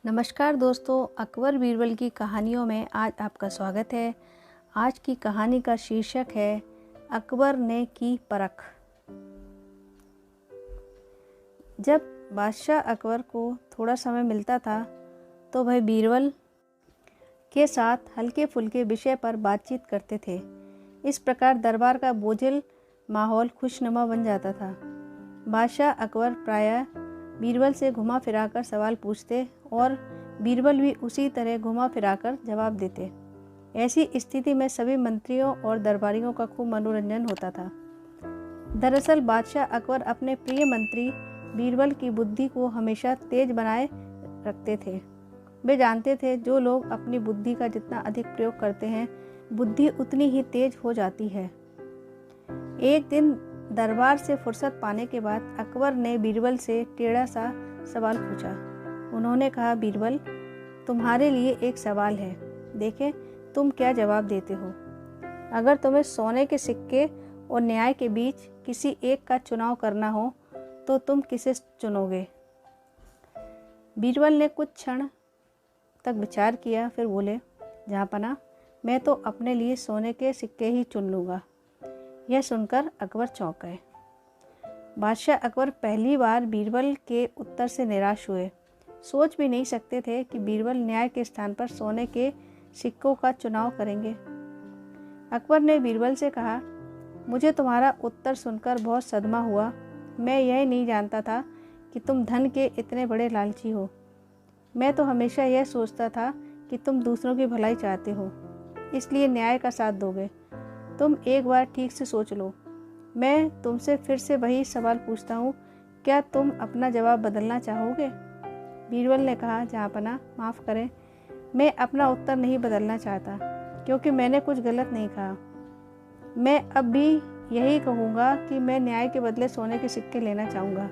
नमस्कार दोस्तों, अकबर बीरबल की कहानियों में आज आपका स्वागत है। आज की कहानी का शीर्षक है अकबर ने की परख। जब बादशाह अकबर को थोड़ा समय मिलता था तो वह बीरबल के साथ हल्के फुल्के विषय पर बातचीत करते थे। इस प्रकार दरबार का बोझिल माहौल खुशनुमा बन जाता था। बादशाह अकबर प्रायः बीरबल से घुमा फिराकर सवाल पूछते और बीरबल भी उसी तरह घुमा फिराकर जवाब देते। ऐसी स्थिति में सभी मंत्रियों और दरबारियों का खूब मनोरंजन होता था। दरअसल बादशाह अकबर अपने प्रिय मंत्री बीरबल की बुद्धि को हमेशा तेज बनाए रखते थे। वे जानते थे जो लोग अपनी बुद्धि का जितना अधिक प्रयोग करते हैं, बुद्धि उतनी ही तेज हो जाती है। एक दिन दरबार से फुर्सत पाने के बाद अकबर ने बीरबल से टेढ़ा सा सवाल पूछा। उन्होंने कहा, बीरबल, तुम्हारे लिए एक सवाल है, देखें तुम क्या जवाब देते हो। अगर तुम्हें सोने के सिक्के और न्याय के बीच किसी एक का चुनाव करना हो तो तुम किसे चुनोगे। बीरबल ने कुछ क्षण तक विचार किया, फिर बोले, जहाँपनाह, मैं तो अपने लिए सोने के सिक्के ही चुन लूँगा। यह सुनकर अकबर चौंक गए। बादशाह अकबर पहली बार बीरबल के उत्तर से निराश हुए। सोच भी नहीं सकते थे कि बीरबल न्याय के स्थान पर सोने के सिक्कों का चुनाव करेंगे। अकबर ने बीरबल से कहा, मुझे तुम्हारा उत्तर सुनकर बहुत सदमा हुआ। मैं यह नहीं जानता था कि तुम धन के इतने बड़े लालची हो। मैं तो हमेशा यह सोचता था कि तुम दूसरों की भलाई चाहते हो, इसलिए न्याय का साथ दोगे। तुम एक बार ठीक से सोच लो। मैं तुमसे फिर से वही सवाल पूछता हूँ, क्या तुम अपना जवाब बदलना चाहोगे। बीरबल ने कहा, जहाँपनाह, माफ़ करें, मैं अपना उत्तर नहीं बदलना चाहता, क्योंकि मैंने कुछ गलत नहीं कहा। मैं अब भी यही कहूँगा कि मैं न्याय के बदले सोने के सिक्के लेना चाहूँगा।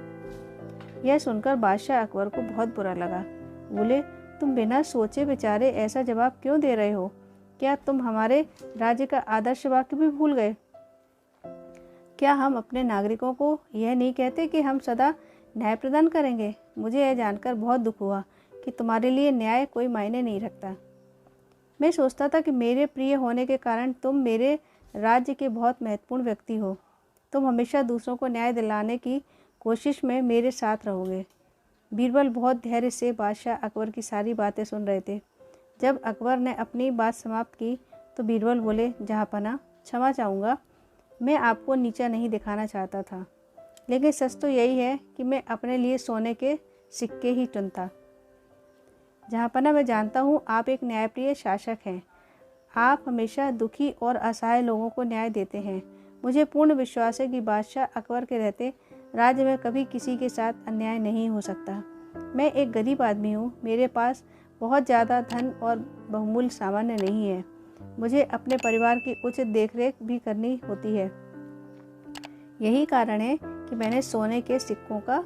यह सुनकर बादशाह अकबर को बहुत बुरा लगा। बोले, तुम बिना सोचे विचारे ऐसा जवाब क्यों दे रहे हो। क्या तुम हमारे राज्य का आदर्श वाक्य भी भूल गए। क्या हम अपने नागरिकों को यह नहीं कहते कि हम सदा न्याय प्रदान करेंगे। मुझे यह जानकर बहुत दुख हुआ कि तुम्हारे लिए न्याय कोई मायने नहीं रखता। मैं सोचता था कि मेरे प्रिय होने के कारण तुम मेरे राज्य के बहुत महत्वपूर्ण व्यक्ति हो। तुम हमेशा दूसरों को न्याय दिलाने की कोशिश में मेरे साथ रहोगे। बीरबल बहुत धैर्य से बादशाह अकबर की सारी बातें सुन रहे थे। जब अकबर ने अपनी बात समाप्त की तो बीरबल बोले, जहाँपनाह, क्षमा चाहूँगा, मैं आपको नीचा नहीं दिखाना चाहता था, लेकिन सच तो यही है कि मैं अपने लिए सोने के सिक्के ही चुनता। जहाँपनाह, मैं जानता हूँ आप एक न्यायप्रिय शासक हैं। आप हमेशा दुखी और असहाय लोगों को न्याय देते हैं। मुझे पूर्ण विश्वास है कि बादशाह अकबर के रहते राज्य में कभी किसी के साथ अन्याय नहीं हो सकता। मैं एक गरीब आदमी हूँ, मेरे पास बहुत ज़्यादा धन और बहुमूल्य सामान्य नहीं है। मुझे अपने परिवार की उचित देखरेख भी करनी होती है। यही कारण है कि मैंने सोने के सिक्कों का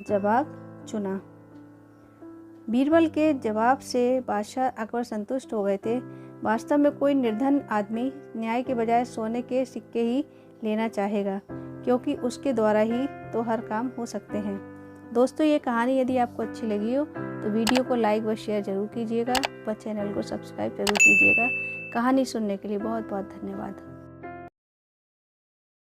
जवाब चुना। बीरबल के जवाब से बादशाह अकबर संतुष्ट हो गए थे। वास्तव में कोई निर्धन आदमी न्याय के बजाय सोने के सिक्के ही लेना चाहेगा, क्योंकि उसके द्वारा ही तो हर काम हो सकते हैं। दोस्तों, ये कहानी यदि आपको अच्छी लगी हो तो वीडियो को लाइक व शेयर जरूर कीजिएगा व चैनल को सब्सक्राइब जरूर कीजिएगा। कहानी सुनने के लिए बहुत बहुत धन्यवाद।